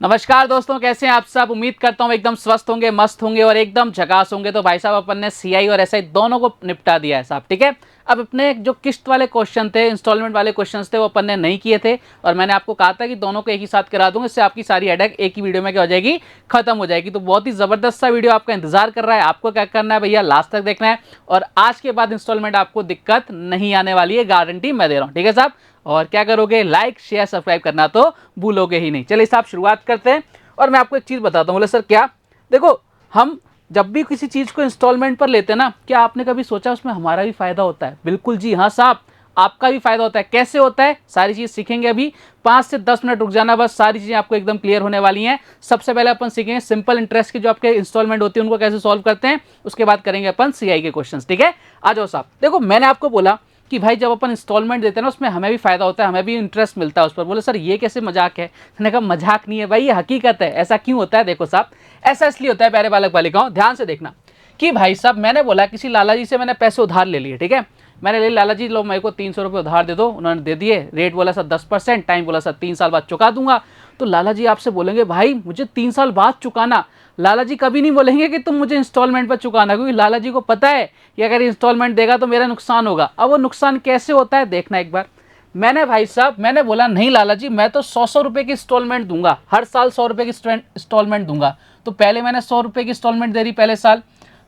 नमस्कार दोस्तों, कैसे हैं आप सब। उम्मीद करता हूँ एकदम स्वस्थ होंगे, मस्त होंगे और एकदम झकास होंगे। तो भाई साहब अपन ने सीआई और एसआई दोनों को निपटा दिया है साहब, ठीक है। अब अपने जो किस्त वाले क्वेश्चन थे, इंस्टॉलमेंट वाले क्वेश्चन थे, वो अपन ने नहीं किए थे और मैंने आपको कहा था कि दोनों को एक ही साथ करा दूंगा। इससे आपकी सारी हेडेक एक ही वीडियो में क्या हो जाएगी, खत्म हो जाएगी। तो बहुत ही जबरदस्त सा वीडियो आपका इंतजार कर रहा है। आपको क्या करना है भैया, लास्ट तक देखना है और आज के बाद इंस्टॉलमेंट आपको दिक्कत नहीं आने वाली है, गारंटी मैं दे रहा हूँ, ठीक है साहब। और क्या करोगे, लाइक शेयर सब्सक्राइब करना तो भूलोगे ही नहीं। चलिए साहब शुरुआत करते हैं। और मैं आपको एक चीज़ बताता हूँ। बोले सर क्या, देखो हम जब भी किसी चीज़ को इंस्टॉलमेंट पर लेते हैं ना, क्या आपने कभी सोचा उसमें हमारा भी फायदा होता है? बिल्कुल जी हाँ साहब, आपका भी फायदा होता है। कैसे होता है, सारी चीज़ सीखेंगे अभी। 5 से 10 मिनट रुक जाना, बस सारी चीज़ें आपको एकदम क्लियर होने वाली हैं। सबसे पहले अपन सीखेंगे सिंपल इंटरेस्ट की जो आपके इंस्टॉलमेंट होती है उनको कैसे सॉल्व करते हैं। उसके बाद करेंगे अपन सीआई के क्वेश्चंस, ठीक है। आ जाओ साहब। देखो मैंने आपको बोला कि भाई जब अपन इंस्टॉलमेंट देते हैं ना, उसमें हमें भी फायदा होता है, हमें भी इंटरेस्ट मिलता है उस पर। बोले सर ये कैसे मजाक है? मैंने कहा मजाक नहीं है भाई, ये हकीकत है। ऐसा क्यों होता है? देखो साहब, ऐसा इसलिए होता है प्यारे बालक बालिकाओं, ध्यान से देखना कि भाई साहब मैंने बोला किसी लाला जी से मैंने पैसे उधार ले लिए, ठीक है। मैंने ले लाला जी लो मेरे को 300 रुपये उधार दे दो, उन्होंने दे दिए। रेट बोला सर 10%, टाइम बोला सर 3 साल बाद चुका दूंगा। तो लाला जी आपसे बोलेंगे भाई मुझे 3 साल बाद चुकाना। लाला जी कभी नहीं बोलेंगे कि तुम मुझे इंस्टॉलमेंट पर चुकाना, क्योंकि लाला जी को पता है कि अगर इंस्टॉलमेंट देगा तो मेरा नुकसान होगा। अब वो नुकसान कैसे होता है देखना एक बार। मैंने भाई साहब मैंने बोला नहीं लाला जी, मैं तो 100 रुपये की इंस्टॉलमेंट दूंगा, हर साल 100 रुपये की इंस्टॉलमेंट दूंगा। तो पहले मैंने 100 रुपये की इंस्टॉलमेंट दे दी पहले साल,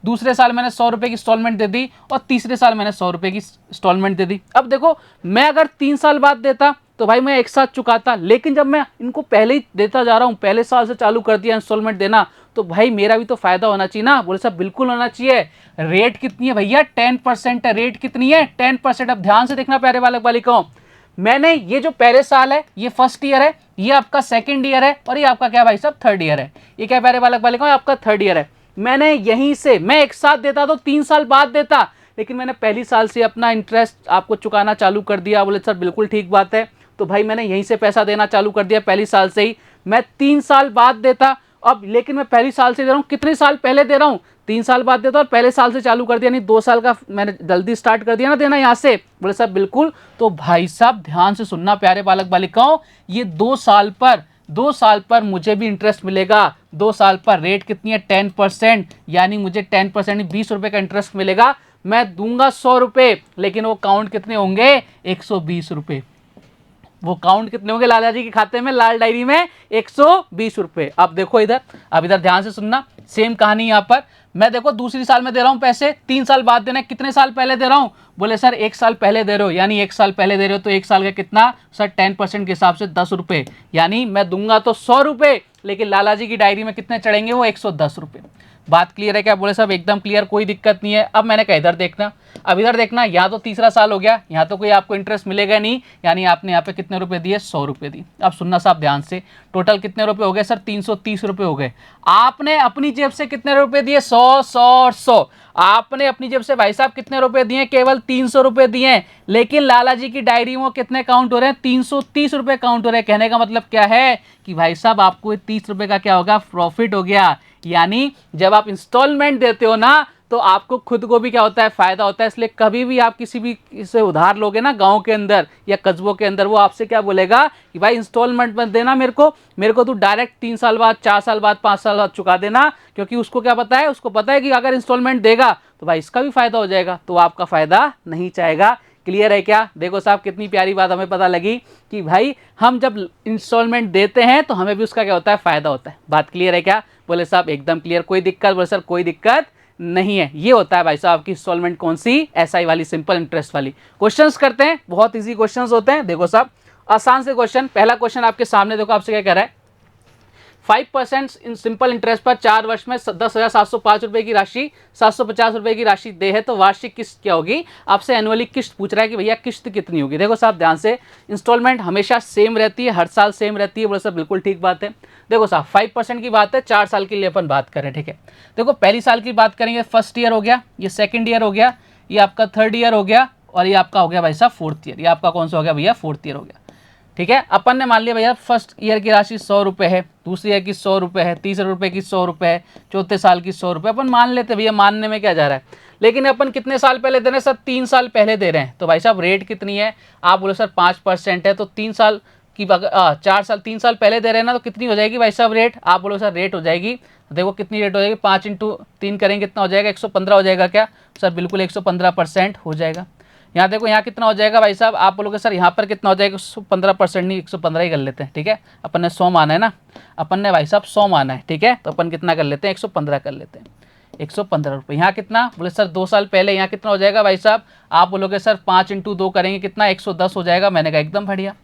दूसरे साल मैंने 100 रुपये की इंस्टॉलमेंट दे दी और तीसरे साल मैंने 100 रुपये की इंस्टॉलमेंट दे दी। अब देखो मैं अगर 3 साल बाद देता तो भाई मैं एक साथ चुकाता, लेकिन जब मैं इनको पहले ही देता जा रहा हूँ, पहले साल से चालू कर दिया इंस्टॉलमेंट देना, तो भाई मेरा भी तो फायदा होना चाहिए ना। बोले साहब बिल्कुल होना चाहिए। रेट कितनी है भैया? 10% है। रेट कितनी है? 10%। अब ध्यान से देखना प्यारे बालक बालिकाओं, मैंने ये जो पहले साल है ये फर्स्ट ईयर है, ये आपका सेकंड ईयर है और ये आपका क्या भाई साहब थर्ड ईयर है। ये क्या प्यारे बालक बालिकाओं, आपका थर्ड ईयर है। मैंने यहीं से मैं एक साथ देता तो 3 साल बाद देता, लेकिन मैंने पहली साल से अपना इंटरेस्ट आपको चुकाना चालू कर दिया। बोले सर बिल्कुल ठीक बात है। तो भाई मैंने यहीं से पैसा देना चालू कर दिया पहली साल से ही। मैं 3 साल बाद देता अब, लेकिन मैं पहली साल से दे रहा हूँ। कितने साल पहले दे रहा हूँ? 3 साल बाद देता और पहले साल से चालू कर दिया, नहीं 2 साल का मैंने जल्दी स्टार्ट कर दिया ना देना यहाँ से। बोले साहब बिल्कुल। तो भाई साहब ध्यान से सुनना प्यारे बालक बालिकाओं, ये 2 साल पर मुझे भी इंटरेस्ट मिलेगा। 2 साल पर रेट कितनी है? 10%, यानी मुझे 10% 20 रुपये का इंटरेस्ट मिलेगा। मैं दूंगा 100 रुपये, लेकिन वो काउंट कितने होंगे? 120 रुपये। वो काउंट कितने होंगे लाला जी के खाते में, लाल डायरी में? 120 रुपये। अब देखो इधर, अब इधर ध्यान से सुनना, सेम कहानी यहाँ पर। मैं देखो दूसरी साल में दे रहा हूँ पैसे, 3 साल बाद देना। कितने साल पहले दे रहा हूँ? बोले सर 1 साल पहले दे रहे हो, यानी 1 साल पहले दे रहे हो तो 1 साल का कितना सर? 10% के हिसाब से 10 रुपये, यानी मैं दूंगा तो 100 रुपये, लेकिन लाला जी की डायरी में कितने चढ़ेंगे? वो 110 रुपये। बात क्लियर है क्या? बोले साहब एकदम क्लियर, कोई दिक्कत नहीं है। अब मैंने कहा इधर देखना, अब इधर देखना, यहाँ तो तीसरा साल हो गया, यहाँ तो कोई आपको इंटरेस्ट मिलेगा नहीं, यानी आपने यहाँ पे कितने रुपए दिए? 100 रुपये दी। अब सुनना साहब ध्यान से, टोटल कितने रुपए हो गए सर? 330 रुपये हो गए। आपने अपनी जेब से कितने रुपए दिए? 100, 100 और 100। आपने अपनी जेब से भाई साहब कितने रुपए दिए? केवल 300 रुपये दिए, लेकिन लाला जी की डायरी में कितने काउंट हो रहे हैं? 330 रुपये काउंट हो रहे हैं। कहने का मतलब क्या है कि भाई साहब आपको 30 रुपये का क्या होगा? प्रॉफिट हो गया। यानी जब आप इंस्टॉलमेंट देते हो ना, तो आपको खुद को भी क्या होता है? फायदा होता है। इसलिए कभी भी आप किसी भी से उधार लोगे ना गांव के अंदर या कस्बों के अंदर, वो आपसे क्या बोलेगा कि भाई इंस्टॉलमेंट मत देना मेरे को तू डायरेक्ट 3 साल बाद, 4 साल बाद, 5 साल बाद चुका देना, क्योंकि उसको क्या पता है? उसको पता है कि अगर इंस्टॉलमेंट देगा तो भाई इसका भी फायदा हो जाएगा, तो आपका फायदा नहीं चाहेगा। क्लियर है क्या? देखो साहब कितनी प्यारी बात हमें पता लगी कि भाई हम जब इंस्टॉलमेंट देते हैं तो हमें भी उसका क्या होता है? फायदा होता है। बात क्लियर है क्या? बोले साहब एकदम क्लियर, कोई दिक्कत? बोले सर कोई दिक्कत नहीं है। ये होता है भाई साहब आपकी इंस्टॉलमेंट कौन सी? एसआई वाली, सिंपल इंटरेस्ट वाली। क्वेश्चंस करते हैं, बहुत इजी क्वेश्चंस होते हैं। देखो साहब आसान से क्वेश्चन, पहला क्वेश्चन आपके सामने, देखो आपसे क्या कह रहा है? 5% इन सिंपल इंटरेस्ट पर 4 वर्ष में 10,705 रुपए की राशि, 750 रुपए की राशि दे है, तो वार्षिक किस्त क्या होगी? आपसे एनुअली किस्त पूछ रहा है कि भैया किस्त कितनी होगी। देखो साहब ध्यान से, इंस्टॉलमेंट हमेशा सेम रहती है, हर साल सेम रहती है। बोले साहब बिल्कुल ठीक बात है। देखो साहब 5% की बात है, 4 साल के लिए अपन बात करें, ठीक है। देखो पहली साल की बात करेंगे, फर्स्ट ईयर हो गया, ये सेकेंड ईयर हो गया, ये आपका थर्ड ईयर हो गया और ये आपका हो गया भाई साहब फोर्थ ईयर। ये आपका कौन सा हो गया भैया? फोर्थ ईयर हो गया, ठीक है। अपन ने मान लिया भैया फर्स्ट ईयर की राशि 100 रुपये है, दूसरी ईयर की 100 रुपये है, तीसरे रुपये की 100 रुपये है, चौथे साल की 100 रुपये। अपन मान लेते भैया, मानने में क्या जा रहा है। लेकिन अपन कितने साल पहले दे रहे हैं सर? 3 साल पहले दे रहे हैं। तो भाई साहब रेट कितनी है? आप बोलो सर 5% है, तो 3 साल कि 4 साल 3 साल पहले दे रहे हैं ना, तो कितनी हो जाएगी भाई साहब रेट? आप बोलो सर रेट हो जाएगी, देखो कितनी रेट हो जाएगी, 5 × 3 करेंगे कितना हो जाएगा? 115 हो जाएगा क्या सर? बिल्कुल 115% हो जाएगा। यहाँ देखो यहाँ कितना हो जाएगा भाई साहब? आप बोलोगे सर यहाँ पर कितना हो जाएगा? 115% नहीं, 115 ही कर लेते हैं, ठीक है। अपन ने 100 माना है ना, अपन ने भाई साहब 100 माना है, ठीक है। तो अपन कितना कर लेते हैं? 115 कर लेते हैं, 115 रुपये। यहाँ कितना बोले सर 2 साल पहले, यहाँ कितना हो जाएगा भाई साहब? आप बोलोगे सर 5 × 2 करेंगे कितना? 110 हो जाएगा। मैंने कहा एकदम बढ़िया।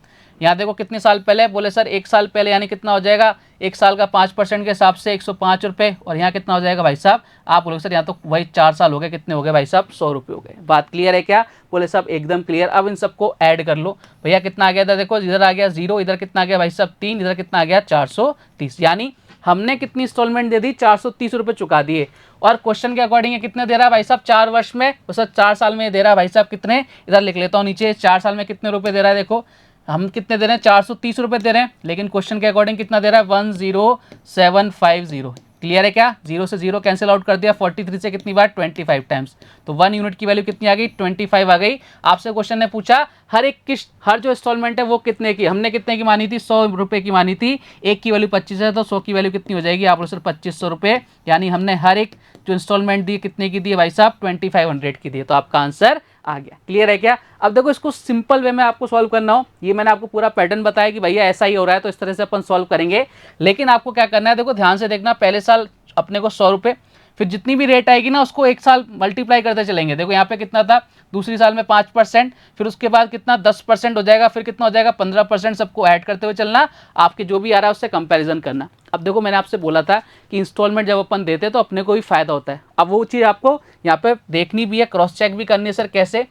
यहाँ देखो कितने साल पहले, बोले सर 1 साल पहले, यानी कितना हो जाएगा? 1 साल का 5% के हिसाब से 105 रुपये। और यहाँ कितना हो जाएगा भाई साहब? आप बोलोगे सर यहाँ तो वही 4 साल हो गए, कितने हो गए भाई साहब? 100 रुपये हो गए। बात क्लियर है क्या? बोले साहब एकदम क्लियर। अब इन सबको ऐड कर लो भैया, कितना आ गया था? देखो इधर आ गया 0, इधर कितना आ गया भाई साहब? 3, इधर कितना आ गया? 430। यानी हमने कितनी इंस्टॉलमेंट दे दी? 430 रुपये चुका दिए। और क्वेश्चन के अकॉर्डिंग ये कितने दे रहा है भाई साहब? 4 वर्ष में, तो सर 4 साल में दे रहा है भाई साहब कितने? इधर लिख लेता हूँ नीचे, 4 साल में कितने रुपए दे रहा है? देखो हम कितने दे रहे हैं? 430 रुपये दे रहे हैं, लेकिन क्वेश्चन के अकॉर्डिंग कितना दे रहा है? 10750। क्लियर है क्या? 0 से 0 कैंसिल आउट कर दिया, 43 से कितनी बार? 25 टाइम्स। तो 1 यूनिट की वैल्यू कितनी आ गई? 25 आ गई। आपसे क्वेश्चन ने पूछा हर एक किस्त, हर जो इंस्टॉलमेंट है वो कितने की? हमने कितने की मानी थी? 100 रुपये की मानी थी। एक की वैल्यू 25 है, तो 100 की वैल्यू कितनी हो जाएगी? आप लोग सर 2500 रुपये। यानी हमने हर एक जो इंस्टॉलमेंट दी कितने की दी है भाई साहब? 2500 की दी है। तो आपका आंसर आ गया। क्लियर है क्या? अब देखो इसको सिंपल वे में आपको सॉल्व करना हो, ये मैंने आपको पूरा पैटर्न बताया कि भैया ऐसा ही हो रहा है, तो इस तरह से अपन सॉल्व करेंगे। लेकिन आपको क्या करना है, देखो ध्यान से देखना, पहले साल अपने को 100 रुपये, फिर जितनी भी रेट आएगी ना उसको 1 साल मल्टीप्लाई करते चलेंगे। देखो यहाँ पे कितना था? दूसरी साल में 5%, फिर उसके बाद कितना? 10% हो जाएगा, फिर कितना हो जाएगा? 15%। सबको ऐड करते हुए चलना, आपके जो भी आ रहा है उससे कंपैरिजन करना। अब देखो मैंने आपसे बोला था कि इंस्टॉलमेंट जब अपन देते हैं तो अपने को भी फायदा होता है। अब वो चीज़ आपको यहाँ पे देखनी भी है, क्रॉस चेक भी करनी है। सर कैसे?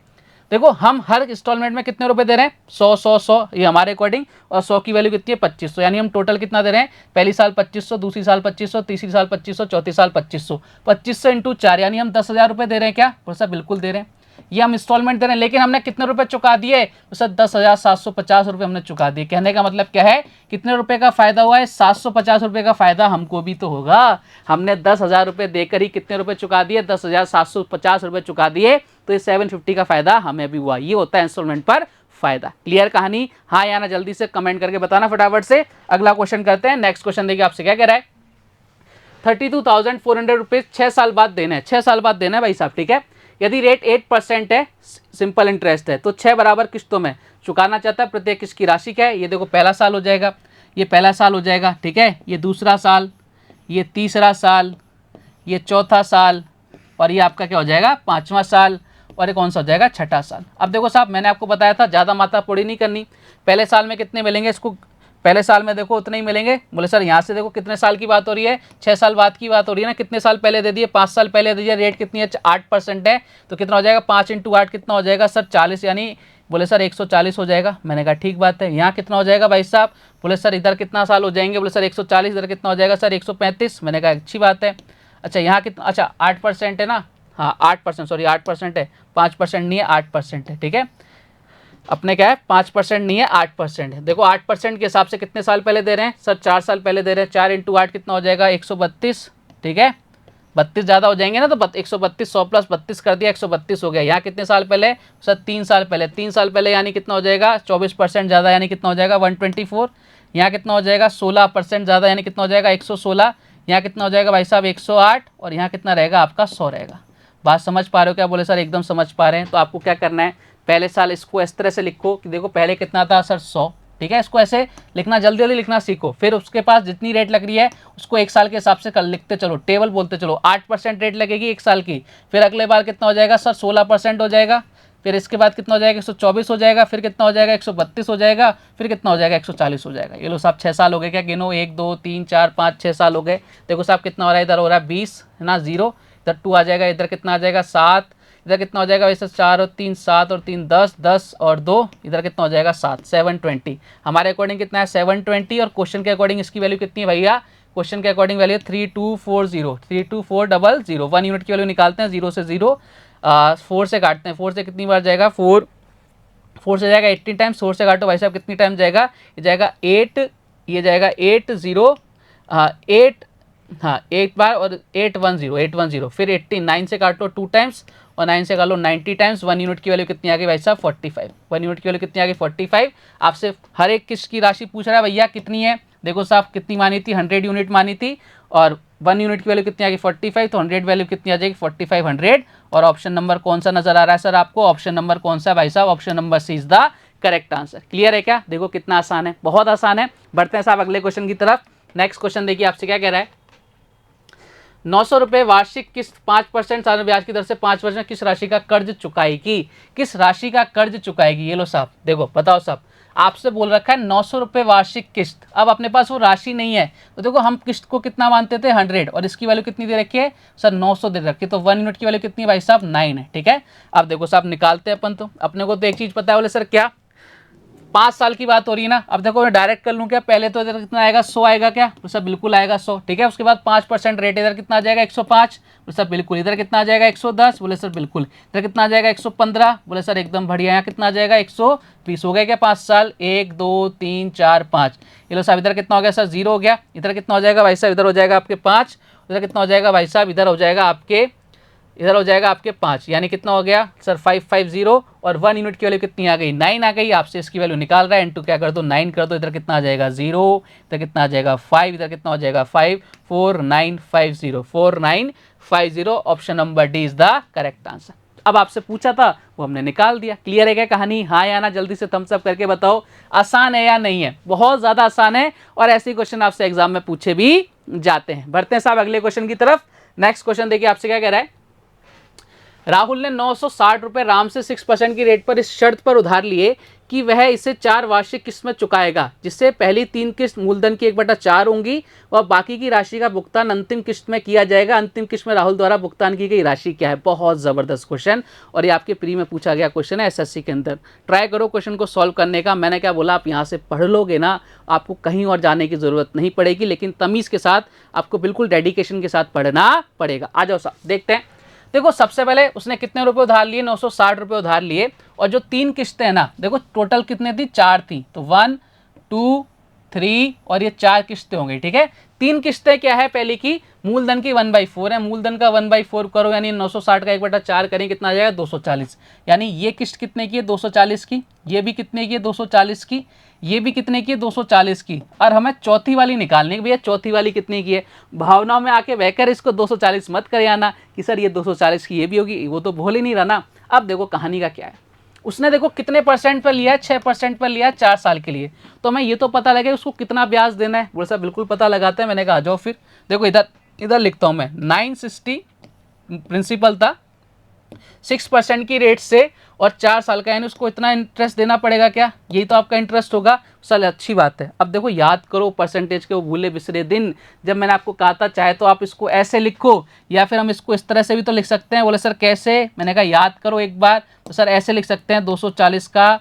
देखो हम हर इंस्टॉलमेंट में कितने रुपए दे रहे हैं? 100 100 100, ये हमारे अकॉर्डिंग। और 100 की वैल्यू कितनी है? 2500। यानी हम टोटल कितना दे रहे हैं? पहली साल 2500, दूसरी साल 2500, तीसरी साल 2500, चौथी साल 2500। 2500 × 4 यानी हम 10,000 रुपये दे रहे हैं क्या? बोले सर बिल्कुल दे रहे हैं, ये हम इंस्टॉलमेंट दे रहे हैं। लेकिन हमने कितने रुपए चुका दिए? तो सर 10,750 रुपये हमने चुका दिए। कहने का मतलब क्या है? कितने रुपए का फायदा हुआ है? 750 रुपये का फायदा हमको भी तो होगा। हमने 10,000 रुपये देकर ही कितने रुपए चुका दिए? 10,750 रुपये चुका दिए। तो ये 750 का फायदा हमें भी हुआ। ये होता है इंस्टॉलमेंट पर फायदा। क्लियर कहानी? हाँ या ना जल्दी से कमेंट करके बताना फटाफट से। अगला क्वेश्चन करते हैं। नेक्स्ट क्वेश्चन देखिए आपसे क्या कह रहा है? 32,400 रुपये 6 साल बाद देना है। 6 साल बाद देना है भाई साहब, ठीक है। यदि रेट 8% है, सिंपल इंटरेस्ट है, तो 6 बराबर किस्तों में चुकाना चाहता है। प्रत्येक किस्त की राशि क्या है? ये देखो पहला साल हो जाएगा, ये पहला साल हो जाएगा, ठीक है। ये दूसरा साल, ये तीसरा साल, ये चौथा साल, और ये आपका क्या हो जाएगा? 5वां साल। और ये कौन सा हो जाएगा? 6ठा साल। अब देखो साहब मैंने आपको बताया था ज़्यादा मात्रा पूरी नहीं करनी। पहले साल में कितने मिलेंगे इसको? पहले साल में देखो उतने ही मिलेंगे। बोले सर यहाँ से देखो कितने साल की बात हो रही है? 6 साल बाद की बात हो रही है ना। कितने साल पहले दे दिए? 5 साल पहले दे दिए। रेट कितनी है? 8% है। तो कितना हो जाएगा? 5 × 8 कितना हो जाएगा सर? 40। यानी बोले सर 140 हो जाएगा। मैंने कहा ठीक बात है। यहाँ कितना हो जाएगा भाई साहब? बोले सर इधर कितना साल हो जाएंगे? बोले सर 140। इधर कितना हो जाएगा सर? 135। मैंने कहा अच्छी बात है। अच्छा यहाँ कितना? अच्छा 8% है ना? हाँ 8%, सॉरी 8% है, 5% नहीं है, 8% है, ठीक है। अपने क्या है? 5% नहीं है, 8% है। देखो 8% के हिसाब से कितने साल पहले दे रहे हैं सर? 4 साल पहले दे रहे हैं। 4 × 8 कितना हो जाएगा? 132, ठीक है। 32 ज़्यादा हो जाएंगे ना, तो 132, 100 + 32 कर दिया, 132 हो गया। यहाँ कितने साल पहले सर? 3 साल पहले। 3 साल पहले यानी कितना हो जाएगा? 24% ज़्यादा, यानी कितना हो जाएगा? 124। यहाँ कितना हो जाएगा? 16% ज़्यादा, यानी कितना हो जाएगा? 116। यहाँ कितना हो जाएगा भाई साहब? 108। और यहाँ कितना रहेगा आपका? 100 रहेगा। बात समझ पा रहे हो क्या? बोले सर एकदम समझ पा रहे हैं। तो आपको क्या करना है? पहले साल इसको इस तरह से लिखो कि देखो पहले कितना था सर? 100, ठीक है। इसको ऐसे लिखना, जल्दी जल्दी लिखना सीखो। फिर उसके पास जितनी रेट लग रही है उसको 1 साल के हिसाब से कर लिखते चलो, टेबल बोलते चलो। 8% रेट लगेगी 1 साल की। फिर अगले बार कितना हो जाएगा सर? 16% हो जाएगा। फिर इसके बाद कितना हो जाएगा? 124 हो जाएगा। फिर कितना हो जाएगा? 132 हो जाएगा। फिर कितना हो जाएगा? 140 हो जाएगा। ये लो साहब 6 साल हो गए क्या? गिनो, 1 2 3 4 5 6 साल हो गए। देखो साहब कितना हो रहा है? इधर हो रहा है 20 है ना, 0, इधर 2 आ जाएगा। इधर कितना आ जाएगा? 7। इधर कितना हो जाएगा वैसे? 4 और 3 7 और 3 10, 10 और 2 इधर कितना हो जाएगा? 7। 720 हमारे अकॉर्डिंग कितना है? 720। और क्वेश्चन के अकॉर्डिंग इसकी वैल्यू कितनी है भैया? क्वेश्चन के अकॉर्डिंग वैल्यू 3240, 32400। 1 यूनिट की वैल्यू निकालते हैं। 0 से 0, 4 से काटते हैं। 4 से कितनी बार जाएगा? 4 से जाएगा 18 टाइम्स। 4 से काटो भाई साहब कितनी टाइम जाएगा? ये जाएगा 8, ये जाएगा 8 0 8 हाँ 8 बार और 810 फिर 89 से काट लो 2 टाइम्स और 9 से काट लो 90 टाइम्स। 1 यूनिट की वैल्यू कितनी आ गई भाई साहब 45। 1 यूनिट की वैल्यू कितनी आ गई 45। आपसे हर एक किस्त की राशि पूछ रहा है भैया कितनी है। देखो साहब कितनी मानी थी 100 यूनिट मानी थी और 1 यूनिट की वैल्यू कितनी आ गई 45 तो 100 वैल्यू कितनी आ जाएगी 4500। और ऑप्शन नंबर कौन सा नजर आ रहा है सर आपको? ऑप्शन नंबर कौन सा भाई साहब? Option number C is the correct answer. Clear है क्या? देखो कितना आसान है, बहुत आसान है। बढ़ते हैं साहब अगले क्वेश्चन की तरफ। नेक्स्ट क्वेश्चन देखिए आपसे क्या कह रहा है। 900 रुपए वार्षिक किस्त 5% साधारण ब्याज की दर से 5 वर्ष में किस राशि का कर्ज चुकाएगी? किस राशि का कर्ज चुकाएगी? ये लो साहब, देखो बताओ साहब, आपसे बोल रखा है 900 रुपए वार्षिक किस्त। अब अपने पास वो राशि नहीं है तो देखो हम किस्त को कितना मानते थे 100 और इसकी वैल्यू कितनी दे रखी है सर 900 दे रखी है। तो 1 यूनिट की वैल्यू कितनी है भाई साहब 9 है। ठीक है, अब देखो साहब निकालते हैं अपन। तो अपने को तो एक चीज पता है, बोले सर क्या 5 साल की बात हो रही है ना। अब देखो मैं डायरेक्ट कर लूँ क्या? पहले तो इधर कितना आएगा 100 आएगा क्या? तो सब बिल्कुल आएगा 100। ठीक है, उसके बाद 5% रेट, इधर कितना आ जाएगा 105। तो सब बिल्कुल। इधर कितना आ जाएगा 110? बोले सर बिल्कुल। इधर कितना आ जाएगा 115? बोले सर एकदम बढ़िया। यहाँ कितना आ जाएगा 120। हो गया क्या 5 साल? 1 2 3 4 5। ये लो साहब इधर कितना हो गया सर 0 हो गया। इधर कितना हो जाएगा भाई साहब? इधर हो जाएगा आपके 5। इधर कितना हो जाएगा भाई साहब? इधर हो जाएगा आपके 5। यानी कितना हो गया सर 550। और 1 यूनिट की वैल्यू कितनी आ गई 9 आ गई। आपसे इसकी वैल्यू निकाल रहा है, इनटू क्या कर दो 9 कर दो। इधर कितना आ जाएगा 0, इधर कितना आ जाएगा 5, इधर कितना हो जाएगा 5। 4950 option number D is the correct answer. अब आपसे पूछा था वो हमने निकाल दिया। क्लियर है क्या कहानी? हाँ या ना? जल्दी से थम्स अप करके बताओ आसान है या नहीं है? बहुत ज्यादा आसान है और ऐसे क्वेश्चन आपसे एग्जाम में पूछे भी जाते हैं। बढ़ते हैं साहब अगले क्वेश्चन की तरफ। नेक्स्ट क्वेश्चन देखिए आपसे क्या कह रहा है। राहुल ने 960 रुपए राम से 6% की रेट पर इस शर्त पर उधार लिए कि वह इसे 4 वार्षिक किस्त में चुकाएगा, जिससे पहली 3 किस्त मूलधन की 1/4 होंगी और बाकी की राशि का भुगतान अंतिम किस्त में किया जाएगा। अंतिम किस्त में राहुल द्वारा भुगतान की गई राशि क्या है? बहुत जबरदस्त क्वेश्चन और ये आपके प्री में पूछा गया क्वेश्चन है एसएससी के अंदर। ट्राई करो क्वेश्चन को सॉल्व करने का। मैंने क्या बोला, आप यहाँ से पढ़ लोगे ना, आपको कहीं और जाने की जरूरत नहीं पड़ेगी, लेकिन तमीज के साथ आपको बिल्कुल डेडिकेशन के साथ पढ़ना पड़ेगा। आ जाओ साहब देखते हैं। देखो सबसे पहले उसने कितने रुपए उधार लिए? 960 रुपए उधार लिए और जो 3 किस्तें हैं ना, देखो टोटल कितने थी? 4 थी। तो 1 2 3 और ये 4 किस्तें हो गई। ठीक है, 3 किस्तें क्या है? पहले की मूलधन की 1/4 है। मूलधन का 1/4 करो यानी 960 का 1/4 करें कितना आ जाएगा 240। यानी ये किस्त कितने की है 240 की, ये भी कितने की है 240 की, ये भी कितने की है 240 की। और हमें चौथी वाली निकालनी है। भैया चौथी वाली कितनी की है? भावनाओं में आके बहकर इसको 240 मत कर आना कि सर ये 240 की ये भी होगी, वो तो भूल ही नहीं रहा ना। अब देखो कहानी का क्या है, उसने देखो कितने परसेंट पर लिया है? 6% पर लिया है 4 साल के लिए। तो हमें ये तो पता लगे उसको कितना ब्याज देना है। बोले सर बिल्कुल पता लगाते हैं। मैंने कहा आ जाओ फिर। देखो इधर लिखता हूं मैं 960 प्रिंसिपल था 6% की रेट से और 4 साल का, यानी उसको इतना इंटरेस्ट देना पड़ेगा। क्या यही तो आपका इंटरेस्ट होगा? चल अच्छी बात है। अब देखो याद करो परसेंटेज के वो भूले बिसरे दिन, जब मैंने आपको कहा था चाहे तो आप इसको ऐसे लिखो या फिर हम इसको इस तरह से भी तो लिख सकते हैं। बोले सर कैसे? मैंने कहा याद करो एक बार। तो सर ऐसे लिख सकते हैं 240 का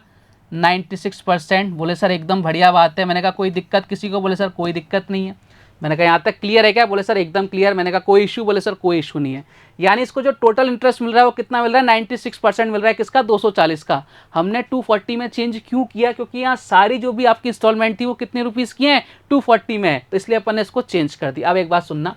96%। बोले सर एकदम बढ़िया बात है। मैंने कहा कोई दिक्कत किसी को? बोले सर कोई दिक्कत नहीं है। मैंने कहा यहाँ तक क्लियर है क्या? बोले सर एकदम क्लियर। मैंने कहा कोई इशू? बोले सर कोई इशू नहीं है। यानी इसको जो टोटल इंटरेस्ट मिल रहा है वो कितना मिल रहा है 96% मिल रहा है। किसका? 240 का। हमने 240 में चेंज क्यों किया? क्योंकि यहाँ सारी जो भी आपकी इंस्टॉलमेंट थी वो कितने रुपीस की हैं 240 में है, तो इसलिए अपन ने इसको चेंज कर दिया। अब एक बात सुनना,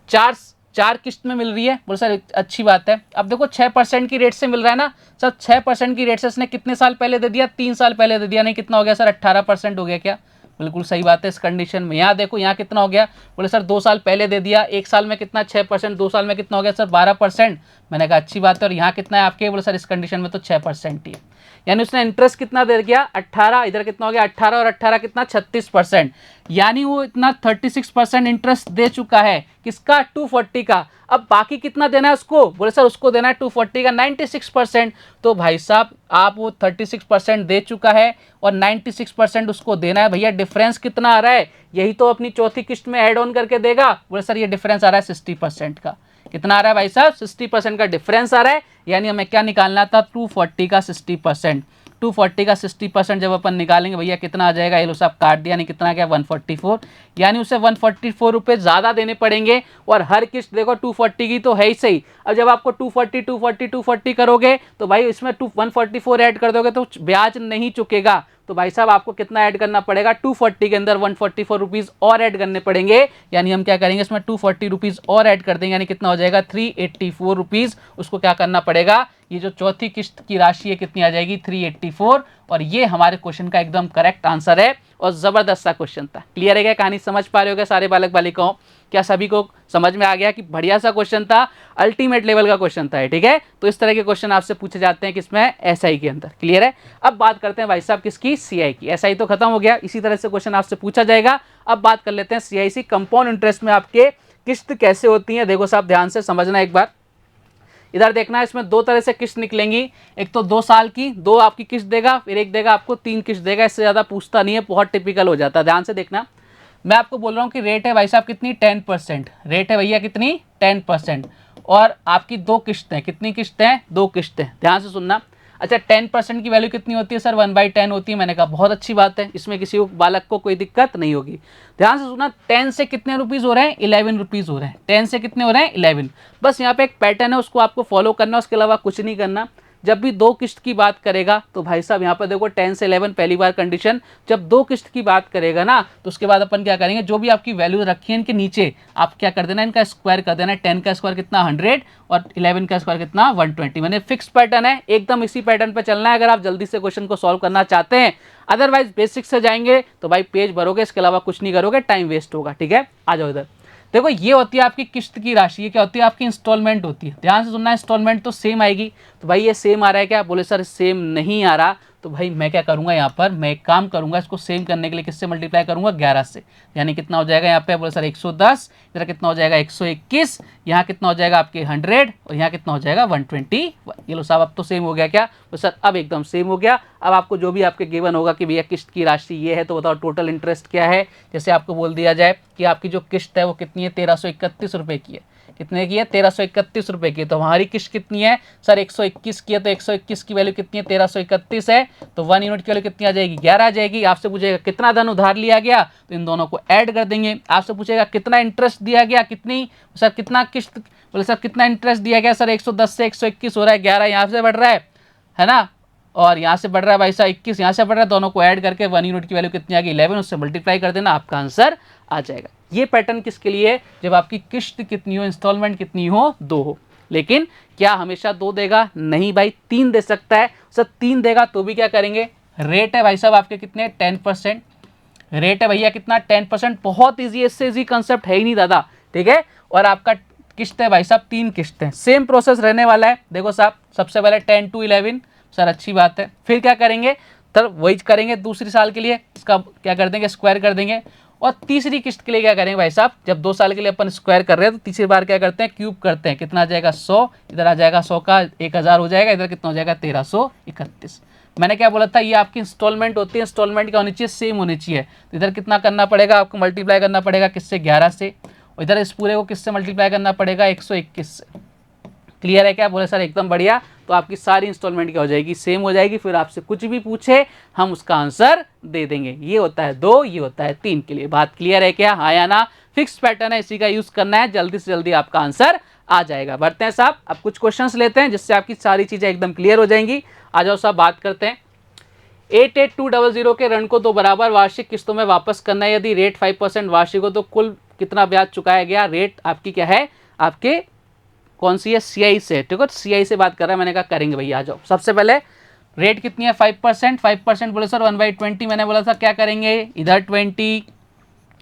चार किस्त में मिल रही है। बोले सर अच्छी बात है। अब देखो 6% की रेट से मिल रहा है ना सर। 6% की रेट से इसने कितने साल पहले दे दिया? 3 साल पहले दे दिया। नहीं कितना हो गया सर 18% हो गया। क्या बिल्कुल सही बात है इस कंडीशन में। यहाँ देखो यहाँ कितना हो गया? बोले सर 2 साल पहले दे दिया। 1 साल में कितना 6%, 2 साल में कितना हो गया सर 12%। मैंने कहा अच्छी बात है। और यहाँ कितना है आपके? बोले सर इस कंडीशन में तो 6% ही है। यानी उसने इंटरेस्ट कितना दे दिया 18। इधर कितना हो गया 18 और 18 कितना 36%। यानी वो इतना 36% इंटरेस्ट दे चुका है। किसका? 240 का। अब बाकी कितना देना है उसको? बोले सर उसको देना है 240 का 96%। तो भाई साहब आप वो 36% दे चुका है और 96% उसको देना है। भैया डिफरेंस कितना आ रहा है? यही तो अपनी चौथी किस्त में ऐड ऑन करके देगा। बोले सर ये डिफरेंस आ रहा है 60% का। कितना आ रहा है भाई साहब? 60% का डिफरेंस आ रहा है। यानी हमें क्या निकालना था? 240 का 60%। 240 का 60% जब अपन निकालेंगे भैया कितना आ जाएगा? ये लो साहब काट दिया। नहीं कितना क्या 144। यानी उसे 144 रुपये ज़्यादा देने पड़ेंगे। और हर किस्त देखो 240 की तो है ही सही। अब जब आपको 240 करोगे तो भाई इसमें 144 ऐड कर दोगे तो ब्याज नहीं चुकेगा। तो तो भाई साहब आपको कितना ऐड करना पड़ेगा, 240 के अंदर 144 रुपीज़ और ऐड करने पड़ेंगे, यानी हम क्या करेंगे इसमें 240 रुपीज़ और ऐड कर देंगे, यानी कितना हो जाएगा 384 रुपीज़। उसको क्या करना पड़ेगा, ये जो चौथी किस्त की राशि है कितनी आ जाएगी 384, और ये हमारे क्वेश्चन का एकदम करेक्ट आंसर है और ज़बरदस्त सा क्वेश्चन था। क्लियर है क्या, कहानी समझ पा रहे हो क्या सारे बालक बालिकाओं, क्या सभी को समझ में आ गया कि बढ़िया सा क्वेश्चन था, अल्टीमेट लेवल का क्वेश्चन था, ठीक है। तो इस तरह के क्वेश्चन आपसे पूछे जाते हैं किसमें, एसआई के अंदर। क्लियर है। अब बात करते हैं भाई साहब किसकी, सीआई की। एसआई तो खत्म हो गया, इसी तरह से क्वेश्चन आपसे पूछा जाएगा। अब बात कर लेते हैं सीआईसी, कंपाउंड इंटरेस्ट में आपके किस्त कैसे होती है। देखो साहब ध्यान से समझना एक बार, इधर देखना है, इसमें दो तरह से किस्त निकलेंगी, एक तो 2 साल की, 2 आपकी किस्त देगा, फिर एक देगा आपको 3 किस्त देगा। इससे ज़्यादा पूछता नहीं है, बहुत टिपिकल हो जाता है। ध्यान से देखना, मैं आपको बोल रहा हूँ कि रेट है भाई साहब कितनी, 10%। रेट है भैया कितनी, 10%, और आपकी 2 किस्तें, कितनी किस्तें हैं, 2 किस्तें। ध्यान से सुनना। अच्छा 10% की वैल्यू कितनी होती है सर, 1/10 होती है। मैंने कहा बहुत अच्छी बात है, इसमें किसी को बालक को कोई दिक्कत नहीं होगी। ध्यान से सुना, 10 से कितने रुपीज़ हो रहे हैं, 11 रुपीज़ हो रहे हैं। 10 से कितने हो रहे हैं, 11। बस यहाँ पे एक पैटर्न है, उसको आपको फॉलो करना, उसके अलावा कुछ नहीं करना। जब भी 2 किस्त की बात करेगा तो भाई साहब यहाँ पर देखो 10 से 11 पहली बार कंडीशन, जब 2 किस्त की बात करेगा ना तो उसके बाद अपन क्या करेंगे, जो भी आपकी वैल्यू रखी है इनके नीचे आप क्या कर देना, इनका स्क्वायर कर देना। 10 का स्क्वायर कितना 100 और 11 का स्क्वायर कितना 120। मैंने फिक्स पैटर्न है, एकदम इसी पैटर्न पर चलना है अगर आप जल्दी से क्वेश्चन को सॉल्व करना चाहते हैं। अदरवाइज बेसिक से जाएंगे तो भाई पेज भरोगे, इसके अलावा कुछ नहीं करोगे, टाइम वेस्ट होगा। ठीक है, आ जाओ इधर। देखो ये होती है आपकी किस्त की राशि, ये क्या होती है आपकी इंस्टॉलमेंट होती है। ध्यान से सुनना, इंस्टॉलमेंट तो सेम आएगी। तो भाई ये सेम आ रहा है क्या, बोले सर सेम नहीं आ रहा, तो भाई मैं क्या करूंगा, यहाँ पर मैं एक काम करूंगा, इसको सेम करने के लिए किससे मल्टीप्लाई करूंगा, 11 से। यानी कितना हो जाएगा यहाँ पे, बोले सर 110, इधर कितना हो जाएगा 121, यहाँ कितना हो जाएगा आपके 100 और यहाँ कितना हो जाएगा 120। ये लो साहब अब तो सेम हो गया क्या, तो सर अब एकदम सेम हो गया। अब आपको जो भी आपके गिवन होगा कि भैया किस्त की राशि ये है, तो बताओ टोटल इंटरेस्ट क्या है। जैसे आपको बोल दिया जाए कि आपकी जो किस्त है वो कितनी है, 1331 रुपये की है। कितने की है, 1331 रुपये की। तो हमारी किस्त कितनी है सर, 121 की है, तो 121 की वैल्यू कितनी है, 1331 है, तो 1 यूनिट की वैल्यू कितनी आ जाएगी, 11 आ जाएगी। आपसे पूछेगा कितना धन उधार लिया गया, तो इन दोनों को ऐड कर देंगे। आपसे पूछेगा कितना इंटरेस्ट दिया गया, कितनी सर कितना किस्त, बोले सर कितना इंटरेस्ट दिया गया, सर 110 से 121 हो रहा है, 11 यहाँ से बढ़ रहा है ना, और यहाँ से बढ़ रहा है भाई साहब 21, यहाँ से बढ़ रहा है, दोनों को ऐड करके 1 यूनिट की वैल्यू कितनी आ गई 11, उससे मल्टीप्लाई कर देना, आपका आंसर आ जाएगा। ये पैटर्न किसके लिए, जब आपकी किस्त कितनी हो, इंस्टॉलमेंट कितनी हो, 2 हो। लेकिन क्या हमेशा 2 देगा, नहीं भाई 3 दे सकता है। सर 3 देगा तो भी क्या करेंगे, रेट है भाई साहब आपके कितने 10%, रेट है भैया कितना 10%। बहुत ईजी, इससे ईजी कंसेप्ट है ही नहीं दादा। ठीक है, और आपका किस्त है भाई साहब 3 किस्त है, सेम प्रोसेस रहने वाला है। देखो साहब सबसे पहले 10 to 11, सर अच्छी बात है। फिर क्या करेंगे, सर वही करेंगे दूसरी साल के लिए, इसका क्या कर देंगे, स्क्वायर कर देंगे। और तीसरी किस्त के लिए क्या करेंगे भाई साहब, जब 2 साल के लिए अपन स्क्वायर कर रहे हैं तो तीसरी बार क्या करते हैं, क्यूब करते हैं। कितना आ जाएगा 100, इधर आ जाएगा 100 का 1000 हो जाएगा, इधर कितना हो जाएगा 1331। मैंने क्या बोला था, ये आपकी इंस्टॉलमेंट होती है, इंस्टॉलमेंट क्या होनी चाहिए, सेम होनी चाहिए। तो इधर कितना करना पड़ेगा आपको, मल्टीप्लाई करना पड़ेगा किससे, 11 से, और इधर इस पूरे को किससे मल्टीप्लाई करना पड़ेगा, 121 से। क्लियर है क्या, बोले सर एकदम बढ़िया। तो आपकी सारी इंस्टॉलमेंट क्या हो जाएगी, सेम हो जाएगी। फिर आपसे कुछ भी पूछे हम उसका आंसर दे देंगे। ये होता है 2, ये होता है 3 के लिए। बात क्लियर है क्या, हाँ या ना। फिक्स पैटर्न है, इसी का यूज करना है, जल्दी से जल्दी आपका आंसर आ जाएगा। बढ़ते हैं साहब, अब कुछ क्वेश्चंस लेते हैं जिससे आपकी सारी चीजें एकदम क्लियर हो जाएंगी। आ जाओ साहब, बात करते हैं 88200 के ऋण को 2 बराबर वार्षिक किस्तों में वापस करना है। यदि रेट 5% वार्षिक हो तो कुल कितना ब्याज चुकाया गया। रेट आपकी क्या है, आपके कौन सी है, सीआई से। ठीक है, सीआई से बात कर रहा है। मैंने कहा करेंगे भैया, आ जाओ। सबसे पहले रेट कितनी है, 5%। 5% बोले सर 1/20। मैंने बोला था क्या करेंगे, इधर 20,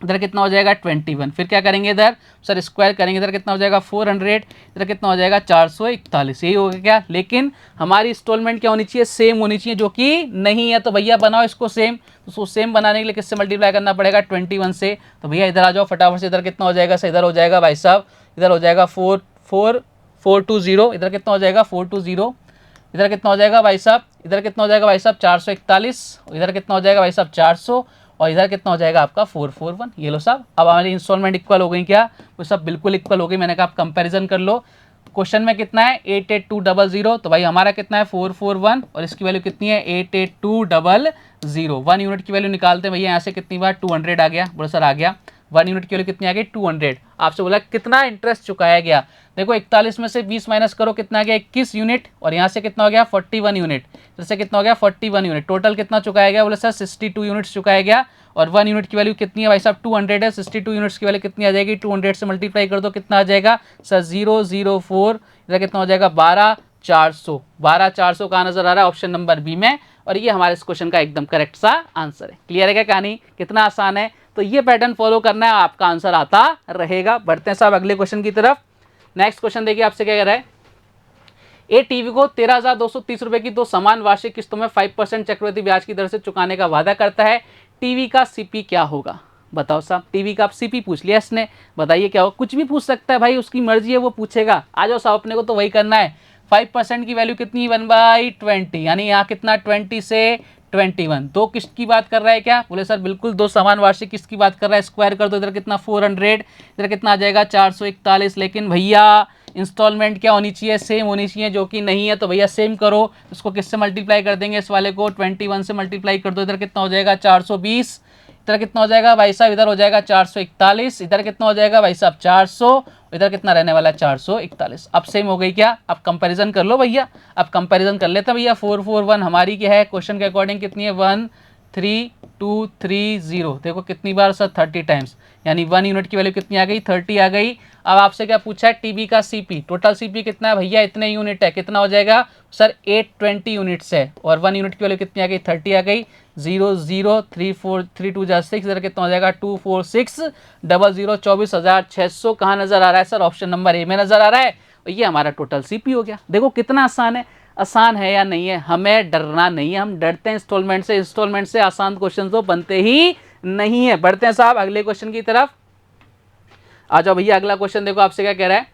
इधर कितना हो जाएगा 21। फिर क्या करेंगे, इधर सर स्क्वायर करेंगे, इधर कितना हो जाएगा 400, इधर कितना हो जाएगा 441। यही हो गया क्या। लेकिन हमारी इंस्टॉलमेंट क्या होनी चाहिए, सेम होनी चाहिए, जो कि नहीं है। तो भैया बनाओ इसको सेम। तो उसको सेम बनाने के लिए किससे मल्टीप्लाई करना पड़ेगा, 21 से। तो भैया इधर आ जाओ फटाफट से, इधर कितना हो जाएगा, इधर हो जाएगा भाई साहब, इधर हो जाएगा 420, इधर कितना हो जाएगा 420, इधर कितना हो जाएगा भाई साहब, इधर कितना हो जाएगा भाई साहब 441, इधर कितना हो जाएगा भाई साहब 400, और इधर कितना हो जाएगा आपका 441। ये लो साहब, अब हमारी इंस्टॉलमेंट इक्वल हो गई क्या, वो सब बिल्कुल इक्वल हो गई। मैंने कहा आप कंपैरिजन कर लो। क्वेश्चन में कितना है 88200, तो भाई हमारा कितना है 441, और इसकी वैल्यू कितनी है 88200। 1 यूनिट की वैल्यू निकालते हैं भैया, यहाँ से कितनी बार 200 आ गया, बोलो सर आ गया। 1 यूनिट की वैल्यू कितनी आ गई 200। आपसे बोला कितना इंटरेस्ट चुकाया गया, देखो 41 में से 20 माइनस करो कितना आ गया 21 यूनिट, और यहाँ से कितना हो गया 41 यूनिट, जैसे कितना हो गया 41 यूनिट। टोटल कितना चुकाया गया, बोले सर 62 यूनिट्स चुकाया गया, और 1 यूनिट की वैल्यू कितनी है भाई साहब 200 है। 62 यूनिट्स की वैल्यू कितनी आ जाएगी, 200 से मल्टीप्लाई कर दो कितना आ जाएगा सर 004, इधर कितना हो जाएगा 12400। 12400 कहाँ नजर आ रहा है, ऑप्शन नंबर बी में, और ये हमारे इस क्वेश्चन का एकदम करेक्ट सा आंसर है। क्लियर है क्या कहानी, कितना आसान है। तो ये पैटर्न फॉलो करना है, आपका आंसर आता रहेगा। बढ़ते हैं साहब अगले क्वेश्चन की तरफ। नेक्स्ट क्वेश्चन देखिए आपसे क्या कह रहा है, ए टीवी को 13,230 रुपए की 2 समान वार्षिक किस्तों में 5% चक्रवृद्धि ब्याज की दर से चुकाने का वादा करता है, टीवी का सीपी क्या होगा। बताओ साहब, टीवी का आप सीपी पूछ लिया इसने, बताइए क्या होगा। कुछ भी पूछ सकता है भाई, उसकी मर्जी है वो पूछेगा। आ जाओ साहब, अपने को तो वही करना है। 5% की वैल्यू कितनी 1/20, यानी यहाँ कितना 20 से 21। दो किस्त की बात कर रहा है क्या, बोले सर बिल्कुल 2 समान वार्षिक किस्त की बात कर रहा है। स्क्वायर कर दो, इधर कितना 400, इधर कितना आ जाएगा 441। लेकिन भैया इंस्टॉलमेंट क्या होनी चाहिए, सेम होनी चाहिए, जो कि नहीं है। तो भैया सेम करो, इसको किससे मल्टीप्लाई कर देंगे, इस वाले को 21 से मल्टीप्लाई कर दो, इधर कितना हो जाएगा 420, इधर कितना हो जाएगा भाई साहब, इधर हो जाएगा 441, इधर कितना हो जाएगा भाई साहब 400, इधर कितना रहने वाला है 441। अब सेम हो गई क्या, अब कंपैरिजन कर लो भैया, अब कंपैरिजन कर लेते हैं भैया। 441 हमारी क्या है, क्वेश्चन के अकॉर्डिंग कितनी है 13230, देखो कितनी बार सर 30 टाइम्स, यानी 1 यूनिट की वैल्यू कितनी आ गई 30 आ गई। अब आपसे क्या पूछा है, टीवी का सीपी, टोटल सीपी कितना है भैया, इतने यूनिट है, कितना हो जाएगा सर 820 यूनिट्स है, और 1 यूनिट की वैल्यू कितनी आ गई 30 आ गई। 003432 6, इधर कितना हो जाएगा 24600, 24,600 कहाँ नजर आ रहा है सर, ऑप्शन नंबर ए में नजर आ रहा है। और ये हमारा टोटल सीपी हो गया। देखो कितना आसान है, आसान है या नहीं है, हमें डरना नहीं है। हम डरते हैं इंस्टॉलमेंट से, इंस्टॉलमेंट से आसान क्वेश्चन तो बनते ही नहीं है। बढ़ते हैं साहब अगले क्वेश्चन की तरफ, आ जाओ भैया। अगला क्वेश्चन देखो आपसे क्या कह रहा है,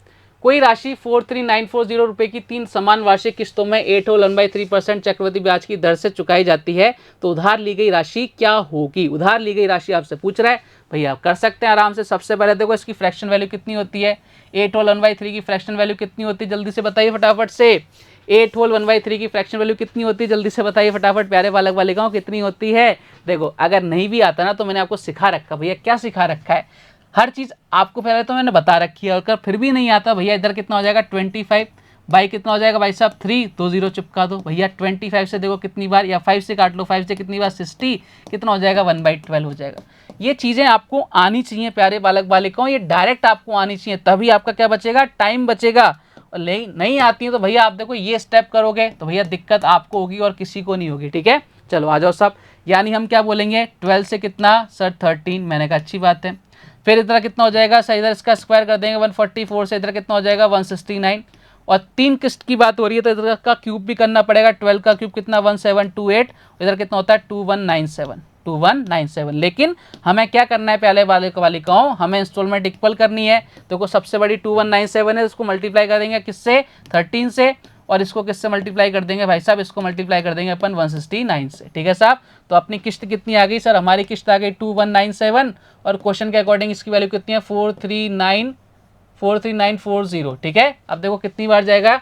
कोई राशि 43940 रुपए की 3 समान वार्षिक किस्तों में 8 होल 1/3% चक्रवृद्धि ब्याज की दर से चुकाई जाती है, तो उधार ली गई राशि क्या होगी। उधार ली गई राशि आपसे पूछ रहा है भैया, आप कर सकते हैं आराम से। सबसे पहले देखो इसकी फ्रैक्शन वैल्यू कितनी होती है, 8 होल 1/3 की फ्रैक्शन वैल्यू कितनी होती है, जल्दी से बताइए फटाफट से। 8 होल 1/3 की फ्रैक्शन वैल्यू कितनी होती है, जल्दी से बताइए फटाफट प्यारे बालक बालिकाओं, कितनी होती है। देखो अगर नहीं भी आता ना तो मैंने आपको सिखा रखा, भैया क्या सिखा रखा है, हर चीज़ आपको पहले तो मैंने बता रखी है। और अगर फिर भी नहीं आता भैया, इधर कितना हो जाएगा 25 बाई कितना हो जाएगा भाई साहब 3, 2 0 चिपका दो भैया। 25 से देखो कितनी बार, या 5 से काट लो, 5 से कितनी बार 60, कितना हो जाएगा 1/12 हो जाएगा। ये चीज़ें आपको आनी चाहिए प्यारे बालक बालिकाओं, ये डायरेक्ट आपको आनी चाहिए, तभी आपका क्या बचेगा, टाइम बचेगा। और नहीं आती है तो भैया आप देखो ये स्टेप करोगे तो भैया दिक्कत आपको होगी और किसी को नहीं होगी। ठीक है, चलो आ जाओ साहब। यानी हम क्या बोलेंगे, 12 से कितना सर 13, मैंने कहा अच्छी बात है। फिर इधर कितना हो जाएगा सर, इधर इसका स्क्वायर कर देंगे 144 से, इधर कितना हो जाएगा 169। और 3 किस्त की बात हो रही है तो इधर का क्यूब भी करना पड़ेगा। 12 का क्यूब कितना 1728, इधर कितना होता है 2197। लेकिन हमें क्या करना है पहले बालिकाओं, हमें इंस्टॉलमेंट इक्वल करनी है। तो सबसे बड़ी 2197 है, इसको मल्टीप्लाई करेंगे किससे 13 से, और इसको किससे मल्टीप्लाई कर देंगे भाई साहब, इसको मल्टीप्लाई कर देंगे अपन 169 से। ठीक है साहब, तो अपनी किस्त कितनी आ गई सर, हमारी किस्त आ गई 2197, और क्वेश्चन के अकॉर्डिंग इसकी वैल्यू कितनी है 43940। ठीक है, अब देखो कितनी बार जाएगा,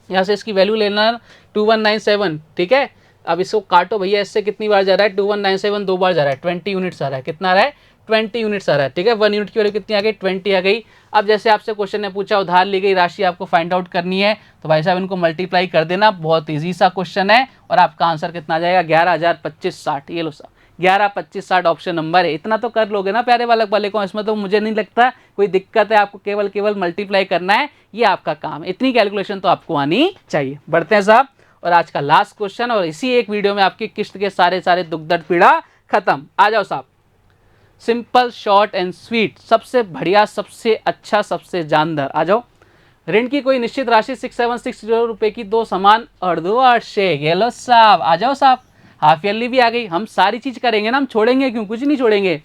यहाँ से इसकी वैल्यू लेना 2197। ठीक है, अब इसको काटो भैया, इससे कितनी बार जा रहा है 2197 2 बार जा रहा है, 20 यूनिट्स आ रहा है, कितना आ रहा है 20 यूनिट्स आ रहा है। ठीक है, 1 यूनिट की वैल्यू कितनी आ गई 20 आ गई। अब जैसे आपसे क्वेश्चन ने पूछा उधार ली गई राशि आपको फाइंड आउट करनी है, तो भाई साहब इनको मल्टीप्लाई कर देना, बहुत ईजी सा क्वेश्चन है। और आपका आंसर कितना आ जाएगा 11,025,60। ये लो साहब 11,25,60 ऑप्शन नंबर है। इतना तो कर लोगे ना प्यारे बालक बालिकाओं, इसमें तो मुझे नहीं लगता कोई दिक्कत है। आपको केवल मल्टीप्लाई करना है, ये आपका काम है, इतनी कैलकुलेशन तो आपको आनी चाहिए। बढ़ते हैं साहब, और आज का लास्ट क्वेश्चन, और इसी एक वीडियो में आपकी किस्त के सारे दुख दर्द पीड़ा खत्म। आ जाओ साहब, सिंपल शॉर्ट एंड स्वीट, सबसे बढ़िया, सबसे अच्छा, सबसे जानदार। आ जाओ, ऋण की कोई निश्चित राशि 6760 रुपए की 2 समान अर्धवार्षिक, ये लो साहब आ जाओ साहब, हाफ ईयरली भी आ गई। हम सारी चीज करेंगे ना, हम छोड़ेंगे क्यों, कुछ नहीं छोड़ेंगे।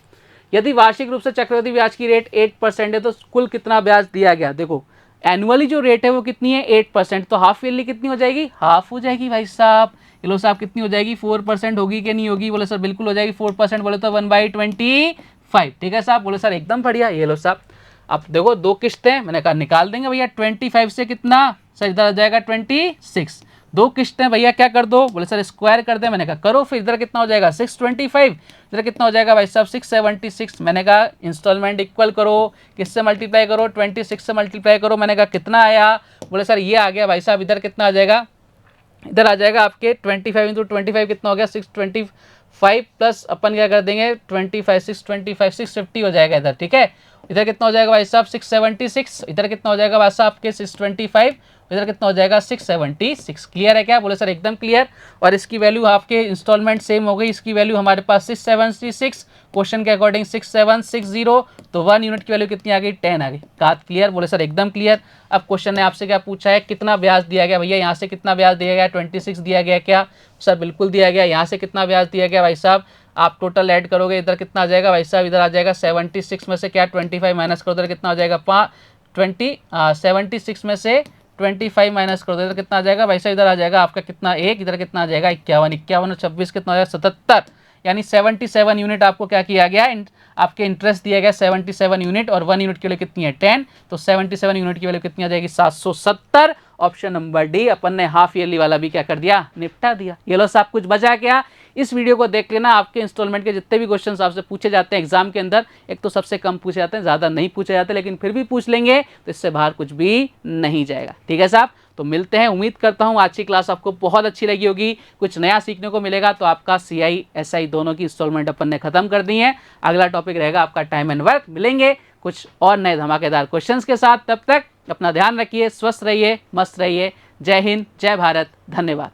यदि वार्षिक रूप से चक्रवृद्धि ब्याज की रेट 8% है तो कुल कितना ब्याज दिया गया। देखो एनुअली जो रेट है वो कितनी है 8%, तो हाफ ईयरली कितनी हो जाएगी, हाफ हो जाएगी भाई साहब। ये लो साहब कितनी हो जाएगी 4% होगी कि नहीं होगी, बोले सर बिल्कुल हो जाएगी 4%, बोले तो 1/25। ठीक है साहब, बोले सर एकदम बढ़िया। ये लो साहब, अब देखो 2 किस्तें, मैंने कहा निकाल देंगे भैया 25 से कितना सर, इधर आ जाएगा 26, दो किस्तें भैया क्या कर दो, बोले सर स्क्वायर कर दे, मैंने कहा करो। फिर इधर कितना हो जाएगा 625, इधर कितना हो जाएगा भाई साहब 676, मैंने कहा इंस्टॉलमेंट इक्वल करो, किससे मल्टीप्लाई करो 26 से मल्टीप्लाई करो, मैंने कहा कितना आया, बोले सर ये आ गया भाई साहब, इधर कितना आ जाएगा, इधर आ जाएगा आपके 25 इंटू 25 कितना हो गया 625 प्लस अपन क्या कर देंगे 25 625 650 हो जाएगा इधर, ठीक है। इधर कितना हो जाएगा भाई साहब 676, इधर कितना हो जाएगा भाई साहब आपके 625, इधर कितना हो जाएगा 676। क्लियर है क्या, बोले सर एकदम क्लियर। और इसकी वैल्यू आपके इंस्टॉलमेंट सेम हो गई, इसकी वैल्यू हमारे पास 676, क्वेश्चन के अकॉर्डिंग 6760, तो 1 यूनिट की वैल्यू कितनी आ गई 10 आ गई। बात क्लियर, बोले सर एकदम क्लियर। अब क्वेश्चन ने आपसे क्या पूछा है, कितना ब्याज दिया गया भैया, यहाँ से कितना ब्याज दिया गया 26 दिया गया क्या, सर बिल्कुल दिया गया। यहाँ से कितना ब्याज दिया गया भाई साहब, आप टोटल ऐड करोगे इधर कितना आ जाएगा भाई साहब, इधर आ जाएगा 76 में से क्या 25 माइनस करो, इधर कितना हो जाएगा 76 में से 25 माइनस करो, इधर कितना आ जाएगा भाई साहब, इधर आ जाएगा आपका कितना 1, इधर कितना आ जाएगा 51, 51 और 26 कितना हो जाएगा 77, यानी 77 यूनिट आपको क्या किया गया, आपके इंटरेस्ट दिया गया 77 यूनिट, और 1 यूनिट की वैल्यू कितनी है 10, तो 77 यूनिट की वैल्यू कितनी आ जाएगी 770। ऑप्शन नंबर डी, अपन ने हाफ ईयरली वाला भी क्या कर दिया, निपटा दिया। ये लो सब कुछ बचा क्या, इस वीडियो को देख लेना, आपके इंस्टॉलमेंट के जितने भी क्वेश्चंस आपसे पूछे जाते हैं एग्जाम के अंदर, एक तो सबसे कम पूछे जाते हैं, ज़्यादा नहीं पूछे जाते, लेकिन फिर भी पूछ लेंगे तो इससे बाहर कुछ भी नहीं जाएगा, ठीक है साहब। तो मिलते हैं, उम्मीद करता हूँ आज की क्लास आपको बहुत अच्छी लगी होगी, कुछ नया सीखने को मिलेगा। तो आपका CI SI दोनों की इंस्टॉलमेंट अपन ने खत्म कर दी है, अगला टॉपिक रहेगा आपका टाइम एंड वर्क। मिलेंगे कुछ और नए धमाकेदार क्वेश्चंस के साथ, तब तक अपना ध्यान रखिए, स्वस्थ रहिए, मस्त रहिए। जय हिंद, जय भारत, धन्यवाद।